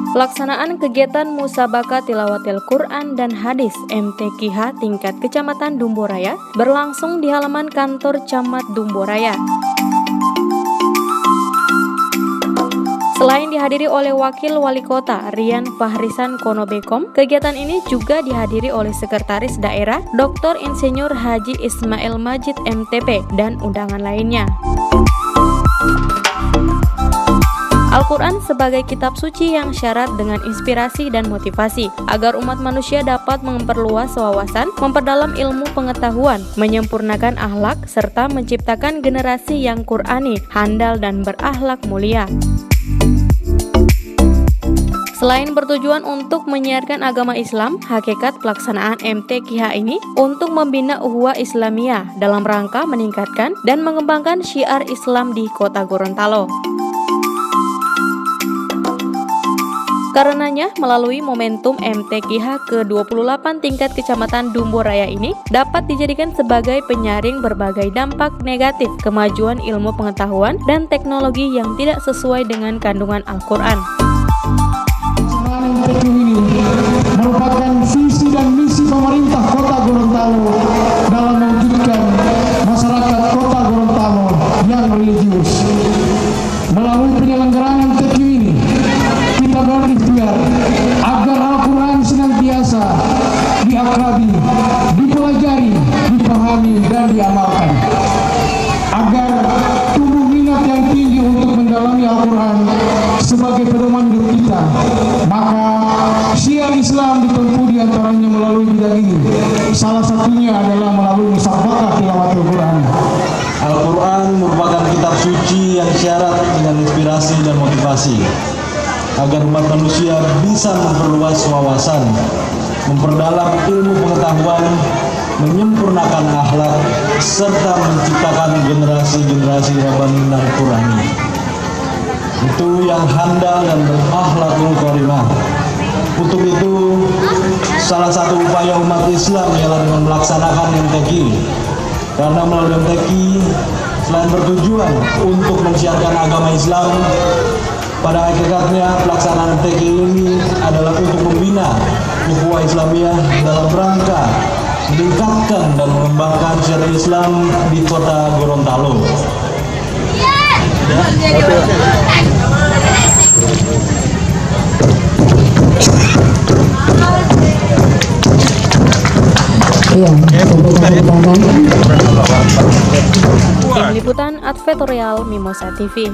Pelaksanaan kegiatan Musabaqah Tilawatil Quran dan Hadis MTQH tingkat Kecamatan Dumboraya berlangsung di halaman kantor Camat Dumboraya. Selain dihadiri oleh Wakil Wali Kota Rian Fahrisan Konobekom, kegiatan ini juga dihadiri oleh Sekretaris Daerah Dr. Insinyur Haji Ismail Majid MTP dan undangan lainnya. Al-Quran sebagai kitab suci yang syarat dengan inspirasi dan motivasi agar umat manusia dapat memperluas wawasan, memperdalam ilmu pengetahuan, menyempurnakan akhlak, serta menciptakan generasi yang Qur'ani, handal dan berakhlak mulia. Selain bertujuan untuk menyiarkan agama Islam, hakikat pelaksanaan MTQH ini untuk membina ukhuwah Islamiyah dalam rangka meningkatkan dan mengembangkan syiar Islam di Kota Gorontalo. Karenanya, melalui momentum MTQH ke-28 tingkat Kecamatan Dumboraya ini dapat dijadikan sebagai penyaring berbagai dampak negatif kemajuan ilmu pengetahuan dan teknologi yang tidak sesuai dengan kandungan Al-Quran. MTQ ini merupakan visi dan misi pemerintah Kota Gorontalo dalam mewujudkan masyarakat Kota Gorontalo yang religius. Melalui penyelenggaraan MTQ ini, kita berikhtiar agar Al-Quran senantiasa diakrabi, dipelajari, dipahami, dan diamalkan. Agar tumbuh minat yang tinggi untuk mendalami Al-Quran sebagai pedoman hidup kita, maka syiar Islam ditempuh diantaranya melalui bidang ini. Salah satunya adalah melalui Musabaqah Tilawatil Quran. Al-Quran merupakan kitab suci yang syarat dengan inspirasi dan motivasi agar umat manusia bisa memperluas wawasan, memperdalam ilmu pengetahuan, menyempurnakan akhlak, serta menciptakan generasi-generasi Rabbani dan Qurani. Itu yang handal dan berakhlakul karimah. Untuk itu, salah satu upaya umat Islam ialah dengan melaksanakan MTQ. Karena melalui MTQ, selain bertujuan untuk mensiarkan agama Islam, pada hakikatnya pelaksanaan MTQ ini adalah untuk membina ukhuwah Islamiyah dalam rangka meningkatkan dan mengembangkan syiar Islam di Kota Gorontalo. Tim Liputan Advertorial Mimosa TV.